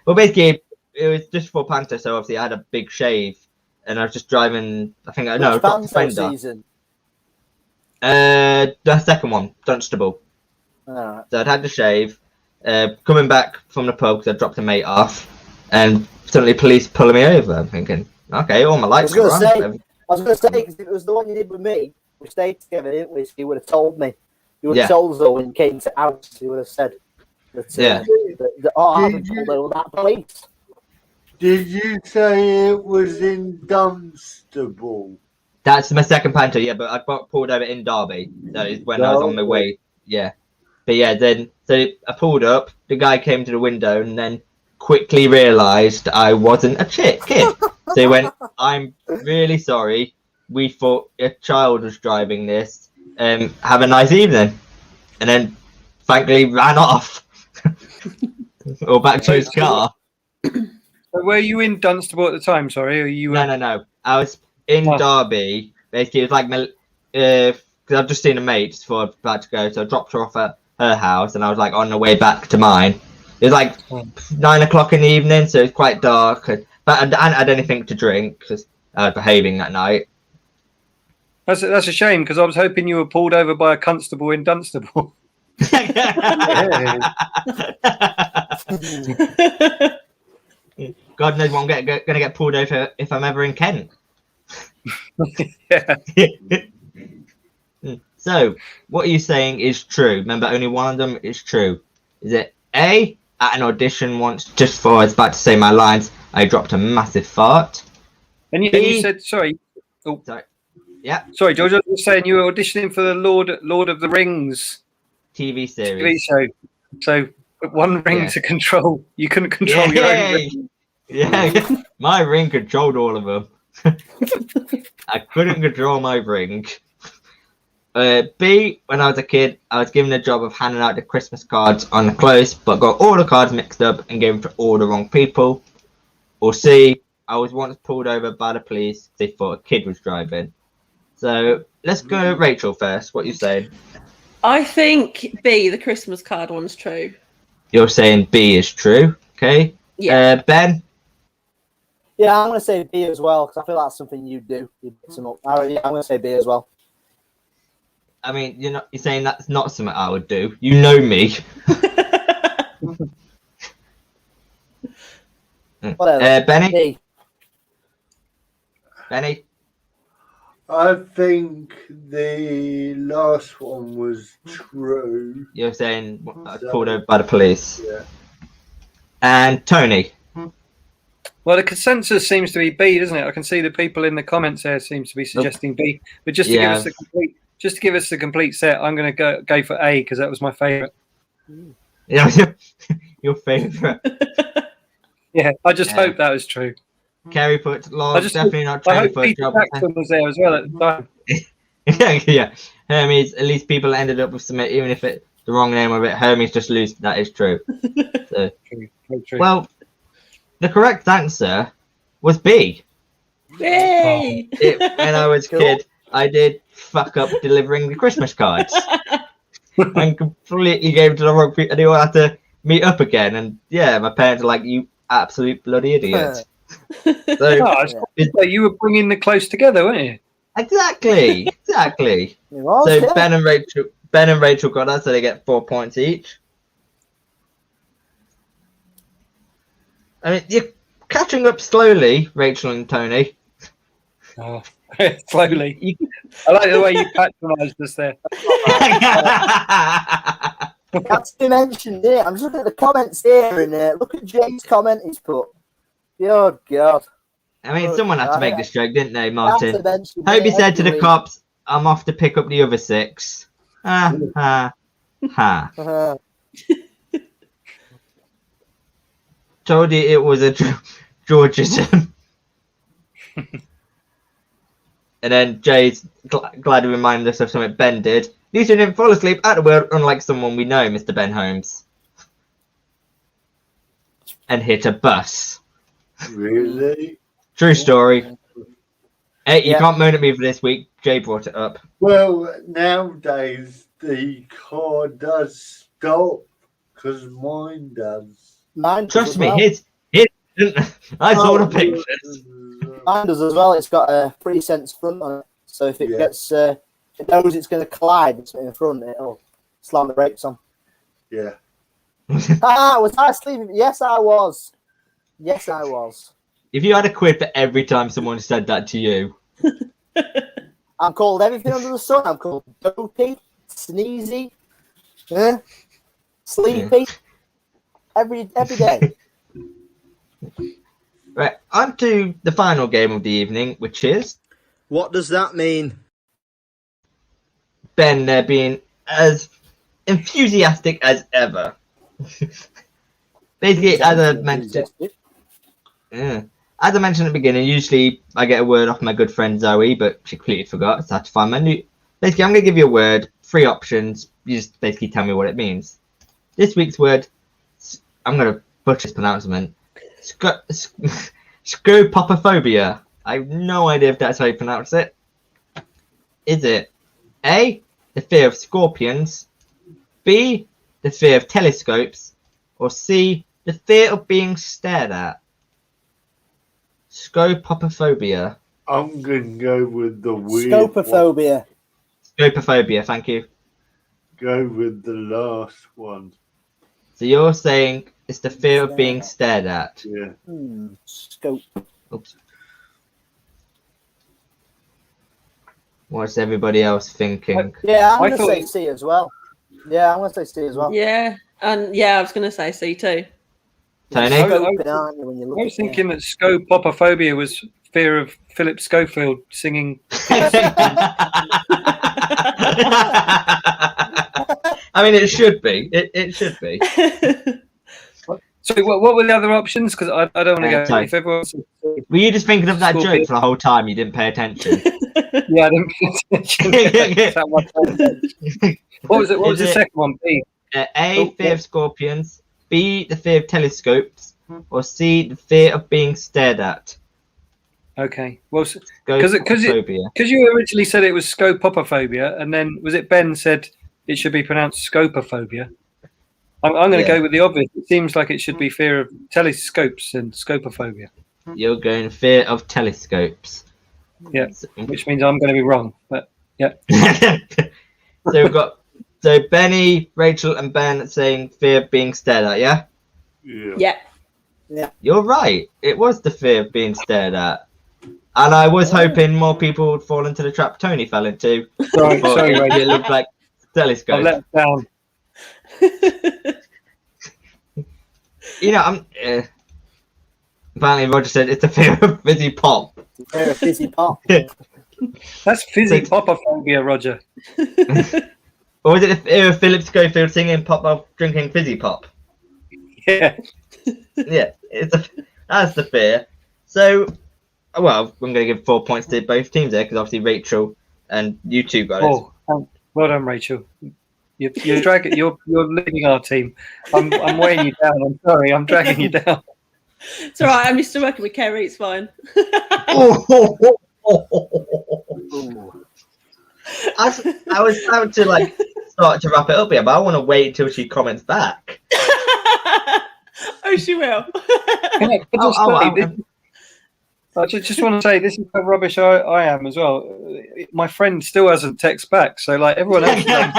well, basically, it was just for Panther, so obviously I had a big shave, and I was just driving. I think I got the Fender. Season? The second one, Dunstable. Alright. So I'd had the shave, coming back from the pub because I dropped a mate off, and suddenly police pulling me over. I'm thinking, okay, all my lights are on. I was going to say, because it was the one you did with me. We stayed together, didn't we? So you would have told me. You would have told us though when you came to house. You would have said that, I haven't pulled over that police. Did you say it was in Dunstable? That's my second Panther, yeah, but I got pulled over in Derby. That is when I was on my way, yeah. But yeah, then, so I pulled up, the guy came to the window and then quickly realised I wasn't a kid. So he went, I'm really sorry. We thought a child was driving this. Have a nice evening. And then, thankfully, ran off. Or back to his car. So were you in Dunstable at the time, sorry? Or you No. I was in Derby. Basically, it was like, because I've just seen a mate just before I was about to go, so I dropped her off at her house, and I was like on the way back to mine. It was like 9 o'clock in the evening, so it was quite dark. But I hadn't had anything to drink because I was behaving that night. That's a shame, because I was hoping you were pulled over by a constable in Dunstable. God knows what I'm going to get pulled over if I'm ever in Kent. Yeah. So, what are you saying is true? Remember, only one of them is true. Is it A, at an audition once, just before I was about to say my lines, I dropped a massive fart? And you said, sorry. Oh, sorry. Yeah. Sorry, George, I was saying you were auditioning for the Lord of the Rings TV series. TV show. So, one ring to control. You couldn't control your own ring. Yeah, my ring controlled all of them. I couldn't control my ring. B, when I was a kid, I was given the job of handing out the Christmas cards on the close, but got all the cards mixed up and gave them to all the wrong people. Or C, I was once pulled over by the police. They thought a kid was driving. So let's go Rachel first. What are you saying? I think B, the Christmas card one's true. You're saying B is true. Okay. Yeah. Ben? Yeah, I'm going to say B as well, because I feel that's something you do. You mix them up. I'm going to say B as well. I mean, you're saying that's not something I would do. You know me. Whatever. Benny? B. Benny? I think the last one was true. You're saying I was pulled over by the police. Yeah. And Tony? Well, the consensus seems to be B, doesn't it? I can see the people in the comments there seem to be suggesting B. But just to give us the complete set, I'm going to go for A because that was my favourite. Yeah, your favourite. Yeah, I just hope that was true. Kerry put log, definitely not true. I hope Peter Jackson was there as well at the time. Yeah. Hermes, at least people ended up with something, even if it's the wrong name of it. Hermes just lose. That is true. So, true. Well, the correct answer was B. Yay! When I was a kid, I did fuck up delivering the Christmas cards. And completely gave to the wrong people. And they all had to meet up again. And yeah, my parents are like, you absolute bloody idiot. So, you were bringing the close together, weren't you? Exactly. So Ben and Rachel got that, so they get 4 points each. I mean, you're catching up slowly, Rachel and Tony. Oh, slowly. I like the way you patronised us there. That's been mentioned here. I'm just looking at the comments here, and look at James' comment he's put. Oh, God. I mean, someone had to make this joke, didn't they, That's Martin? eventually Hope you said to the every week. cops, I'm off to pick up the other 6. Ha, ha, ha. Told you it was a Georgism. And then Jay's glad to remind us of something Ben did. At least he didn't fall asleep at the wheel, unlike someone we know, Mr. Ben Holmes. And hit a bus. Really? True story. Hey, you Yeah. can't moan at me for this week. Jay brought it up. Well, nowadays the car does stop because mine does. Mine does Trust as me, well. his I saw the pictures. Mine does as well. It's got a 3 cents front on it, so if it Yeah. gets, it knows it's going to collide in front, it'll slam the brakes on. Yeah. Was I sleeping? Yes, I was. Yes, I was. If you had a quid for every time someone said that to you, I'm called everything under the sun. I'm called dopey, sneezy, sleepy. Every day. right, on to the final game of the evening, which is What does that mean? Ben there being as enthusiastic as ever. Basically, as I mentioned, as I mentioned at the beginning, usually I get a word off my good friend Zoe, but she completely forgot, so I had to find my new. Basically, I'm going to give you a word, 3 options. You just basically tell me what it means. This week's word, I'm going to butcher this pronouncement. Scopophobia. I have no idea if that's how you pronounce it. Is it A, the fear of scorpions, B, the fear of telescopes, or C, the fear of being stared at? Scopophobia. I'm going to go with the weird Scopophobia. Scopophobia, thank you. Go with the last one. So you're saying it's the fear of being stared at. Yeah. Scope. Oops. What's everybody else thinking? Yeah, I'm I going to thought say it- C as well. Yeah, I'm going to say C as well. Yeah, and yeah, I was going to say C too. Tony? I- Scoping, aren't you, when you look I was at thinking that scopophobia was fear of Philip Schofield singing. I mean, it should be. It should be. So what were the other options? Because I don't want to go. sorry. If everyone's Were you just thinking of that Scorpion. joke for the whole time? You didn't pay attention. yeah, I didn't pay attention. That one. What was it? What was Is the it- second one? B. A, Oh, fear yeah. of scorpions. B, the fear of telescopes. Or C, the fear of being stared at. Okay. Well, because Scopophobia. you originally said it was scopophobia, and then was it Ben said it should be pronounced scopophobia? I'm going to Yeah. go with the obvious. It seems like it should be fear of telescopes and scopophobia, You're going fear of telescopes. Yeah. which means I'm going to be wrong. But So we've got Benny, Rachel, and Ben saying fear of being stared at. Yeah, Yeah. Yeah. you're right. It was the fear of being stared at, and I was hoping more people would fall into the trap Tony fell into. sorry, But sorry, Ray. it looked like telescope. I've let it down. You know, I'm. Apparently, Roger said it's a fear of fizzy pop. They're a fizzy pop. That's physipopophobia, Roger. Or was it the fear of Philip Schofield singing pop while drinking fizzy pop? Yeah. Yeah, that's the fear. So, well, I'm going to give 4 points to both teams there because obviously Rachel and you two got it. Oh, well done, Rachel. You're dragging. You're leading our team. I'm weighing you down. I'm sorry. I'm dragging you down. It's all right. I'm used to working with Kerry. It's fine. I was about to start to wrap it up here, but I want to wait until she comments back. Oh, she will. I just want to say this is how rubbish I am as well. My friend still hasn't texted back, so everyone else knows.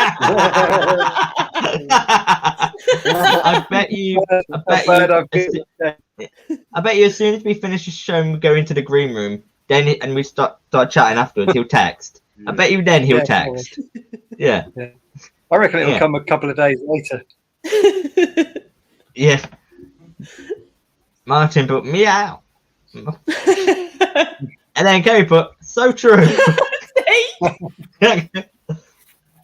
I bet you. I bet you. As soon as we finish the show and we go into the green room, and we start chatting afterwards, he'll text. I bet you then he'll text. Yeah. I reckon it'll come a couple of days later. Yeah. Martin put me out. And then Kerry put, so true.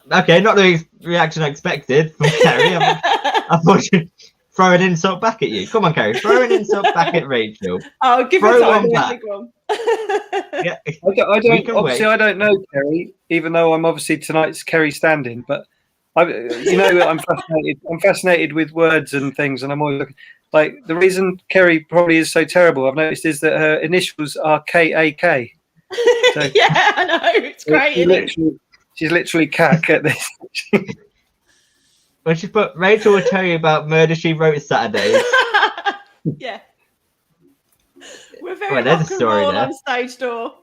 Okay, not the reaction I expected from Kerry. I thought she'd throw an insult back at you. Come on, Kerry, throw an insult back at Rachel. Oh, give Throw her time. one back. Big one. Yeah. I don't know Kerry, even though I'm obviously tonight's Kerry stand-in, but I'm fascinated. I'm fascinated with words and things, and I'm always looking. Like the reason Kerry probably is so terrible, I've noticed, is that her initials are KAK. So Yeah, I know. It's great. she's literally cack at this. When she put, Rachel will tell you about Murder She Wrote Saturdays. Yeah. We're very Well, there's a rock and story roll there. on stage door.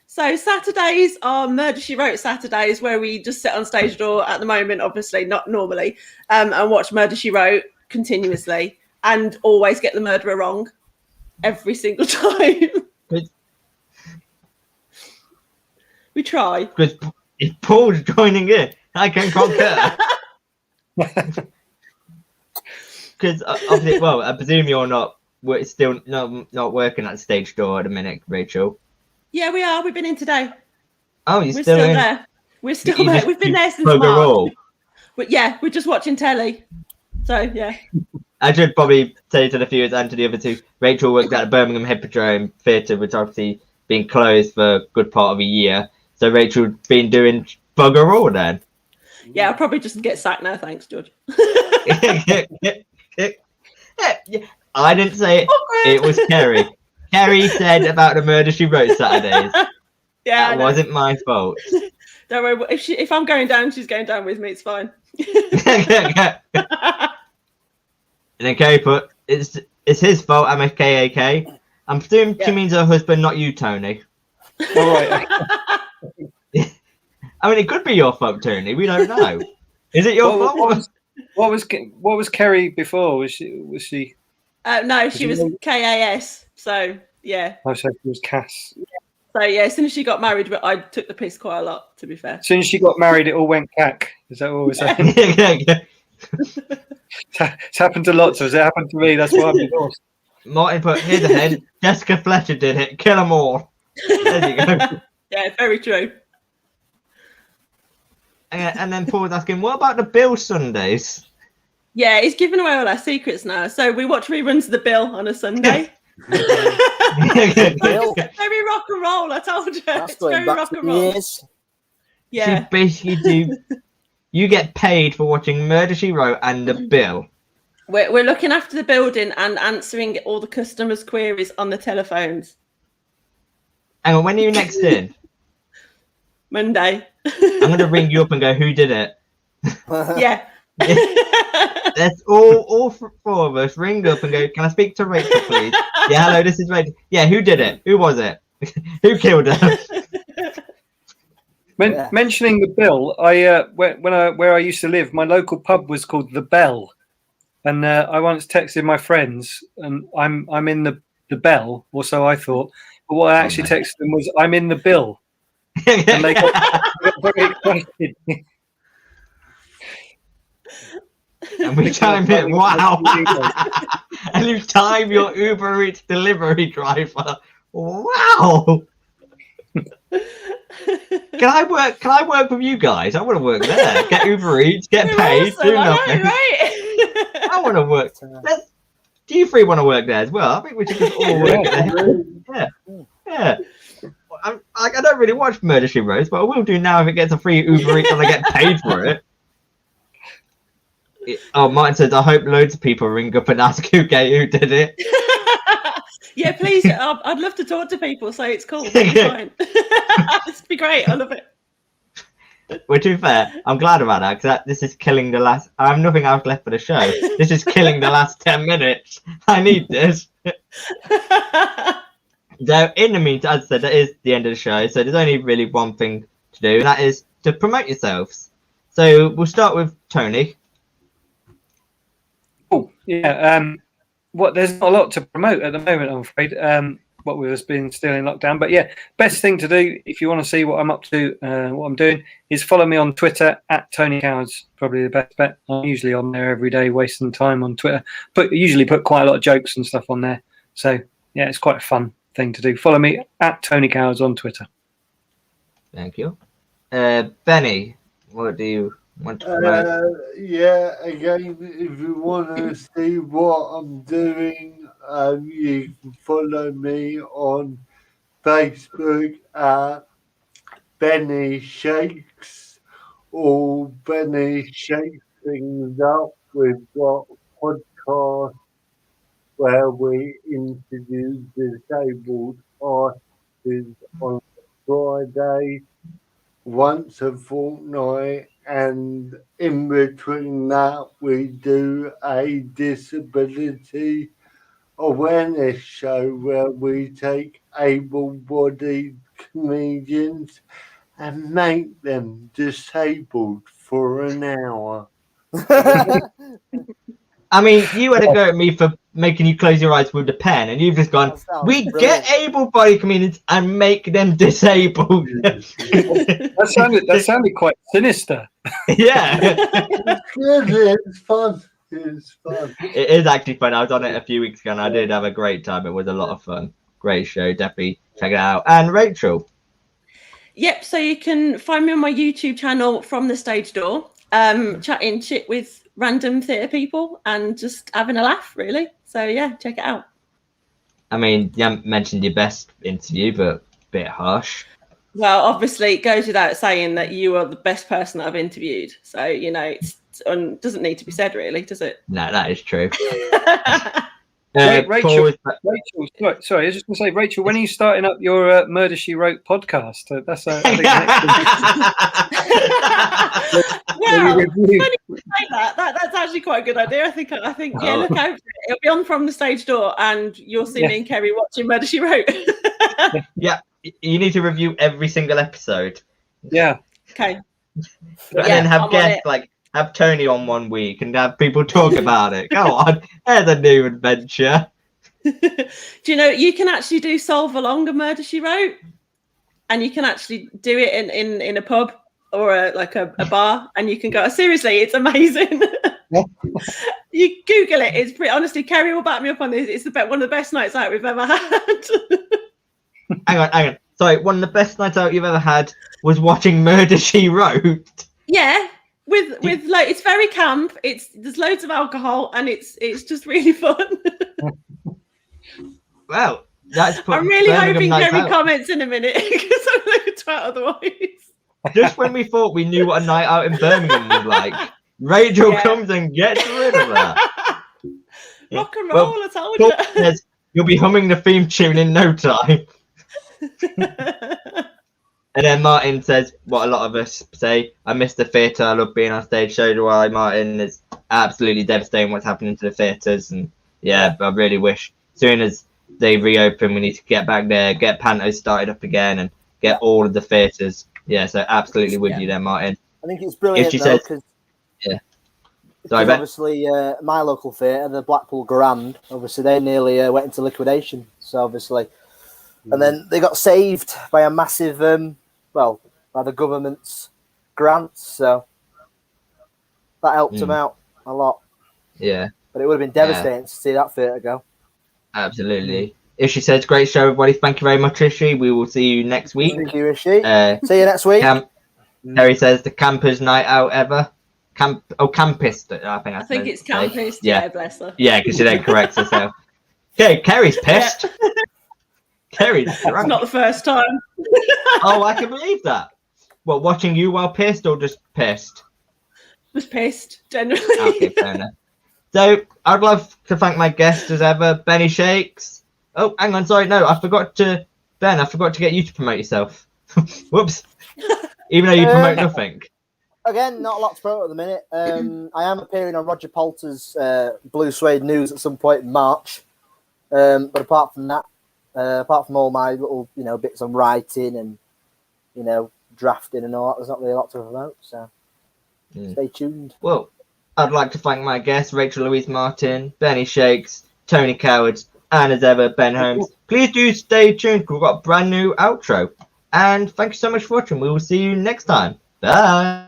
So Saturdays are Murder She Wrote Saturdays, where we just sit on stage door at the moment, obviously not normally, and watch Murder She Wrote continuously and always get the murderer wrong every single time. We try. Because if Paul's joining in, I can concur. Because obviously, well, I presume you're not. We're still not working at stage door at the minute, Rachel. Yeah, we are. We've been in today. Oh, you're We're still still in? there. We're still You there. just- We've been you there since bugger March. all. But yeah, we're just watching telly. So yeah. I should probably say to the viewers and to the other two, Rachel worked at the Birmingham Hippodrome Theatre, which obviously been closed for a good part of a year. So Rachel's been doing bugger all then. Yeah, I'll probably just get sacked now. Thanks, George. I didn't say it. It was Kerry. Kerry said about the Murder She Wrote Saturdays. Yeah, That wasn't my fault. Don't worry. If I'm going down, she's going down with me. It's fine. And then Kerry put, it's his fault, I'm a KAK. I'm presuming she means her husband, not you, Tony. All right. I mean, it could be your fault, Tony. We don't know. Is it your fault? What was Kerry before? Was she? No, she was KAS. So yeah. I said she was Cass. So yeah, as soon as she got married, I took the piss quite a lot. To be fair. As soon as she got married, it all went cack. Is that what we're saying? It's happened to lots of us. It happened to me. That's why I'm divorced. Martin put, here's a head. Jessica Fletcher did it. Kill them all. There you go. Yeah, very true. And then Paul was asking, what about the Bill Sundays? Yeah, he's giving away all our secrets now. So we watch reruns of The Bill on a Sunday. Bill, Very rock and roll, I told you. that's It's going very back rock to and roll. years. Yeah. You basically do. You get paid for watching Murder She Wrote and the Bill. We're looking after the building and answering all the customers' queries on the telephones. Hang on, when are you next in? Monday. I'm going to ring you up and go, who did it? Yeah. Let's all four of us ring up and go, can I speak to Rachel, please? Yeah, hello, this is Rachel. Yeah, who did it? Who was it? Who killed her? Mentioning the Bill, where I used to live, my local pub was called the Bell, and I once texted my friends, and I'm in the Bell, or so I thought. But what I actually texted them was, I'm in the Bill, and they got very excited. And we time it. Wow. And you time your Uber Eats delivery driver. Wow. Can I work with you guys? I want to work there. Get Uber Eats, get You're paid, awesome, do I know, nothing. right? I want to work. Do you three want to work there as well? I think we should just all work there. Yeah. I don't really watch Murder She Wrote, but I will do now if it gets a free Uber Eats and I get paid for it. Oh, Martin says, I hope loads of people ring up and ask who did it. Yeah, please. I'd love to talk to people, so it's cool. It's fine. It'd be great. I love it. Well, to be fair, I'm glad about that because this is killing the last. I have nothing else left for the show. This is killing the last 10 minutes. I need this. So, in the meantime, as I said, that is the end of the show. So, there's only really one thing to do, and that is to promote yourselves. So, we'll start with Tony. Oh, yeah. There's not a lot to promote at the moment, I'm afraid. What we've been still in lockdown, but yeah, best thing to do if you want to see what I'm up to, what I'm doing, is follow me on Twitter at Tony Cowards. Probably the best bet. I'm usually on there every day, wasting time on Twitter. Usually put quite a lot of jokes and stuff on there. So yeah, it's quite a fun thing to do. Follow me at Tony Cowards on Twitter. Thank you. Benny, what do you want to promote? Yeah, again, if you want to see what I'm doing, you can follow me on Facebook at Benny Shakes or Benny Shakes Things Up. We've got a podcast where we interview disabled artists on Friday once a fortnight, and in between that, we do a disability awareness show where we take able bodied comedians and make them disabled for an hour. I mean, you had a go at me for making you close your eyes with the pen, and you've just gone, That sounds we brilliant. get able-bodied comedians and make them disabled. That sounded quite sinister. Yeah. It's good, it's fun. It's fun. It is actually fun. I was on it a few weeks ago and I did have a great time. It was a lot of fun. Great show. Definitely check it out. And Rachel. Yep, so you can find me on my YouTube channel From the Stage Door, chatting shit with random theatre people and just having a laugh, really. So yeah, check it out. I mean, you haven't mentioned your best interview, but a bit harsh. Well, obviously, it goes without saying that you are the best person that I've interviewed. So, you know, it doesn't need to be said, really, does it? No, that is true. Rachel, Paul, sorry, I was just going to say, Rachel, when are you starting up your Murder, She Wrote podcast? That's I think Well, funny you say that. That's actually quite a good idea. I think yeah, look out for it. It'll be on From the Stage Door, and you'll see me and Kerry watching Murder, She Wrote. Yeah, you need to review every single episode. Yeah. Okay. And then have guests, like, have Tony on one week and have people talk about it. Go on, there's a new adventure. Do you know you can actually do Solve Along a Murder, She Wrote, and you can actually do it in a pub or a bar, and you can go. Seriously, it's amazing. You Google it. It's pretty. Honestly, Kerry will back me up on this. It's one of the best nights out we've ever had. Hang on. Sorry, one of the best nights out you've ever had was watching Murder, She Wrote. Yeah. With like, it's very camp. There's loads of alcohol and it's just really fun. Well, that's. I'm really hoping Kerry comments in a minute because I'm like a twat otherwise. Just when we thought we knew what a night out in Birmingham was like, Rachel comes and gets rid of that. Rock and roll, I told you. Says, you'll be humming the theme tune in no time. And then Martin says what a lot of us say, I miss the theatre, I love being on stage. So do I, Martin. It's absolutely devastating what's happening to the theatres. And yeah, I really wish as soon as they reopen, we need to get back there, get Pantos started up again and get all of the theatres. Yeah, so absolutely with you there, Martin. I think it's brilliant, because obviously my local theatre, the Blackpool Grand, obviously they nearly went into liquidation. So obviously, and then they got saved by a massive, by the government's grants. So that helped them out a lot. Yeah. But it would have been devastating to see that theatre go. Absolutely. Ishi says, great show, everybody. Thank you very much, Ishi. We will see you next week. Thank you, Ishi. See you next week. Harry says, the campers' night out ever. Campist. I think it's campist. Yeah, bless her. Yeah, because she then corrects herself. Okay, Kerry's pissed. Yeah. Kerry's drunk. It's not the first time. Oh, I can believe that. What, watching you while pissed or just pissed? Just pissed, generally. Okay, fair enough. So, I'd love to thank my guest as ever, Benny Shakes. Oh, hang on, sorry, no, I forgot to get you to promote yourself. Whoops. Even though you promote nothing. Again, not a lot to promote at the minute. I am appearing on Roger Poulter's Blue Suede News at some point in March. But apart from that, apart from all my little, bits on writing and, drafting and all that, there's not really a lot to promote. So stay tuned. Well, I'd like to thank my guests, Rachel Louise Martin, Benny Shakes, Tony Cowards, and as ever, Ben Holmes. Please do stay tuned. We've got a brand new outro. And thank you so much for watching. We will see you next time. Bye.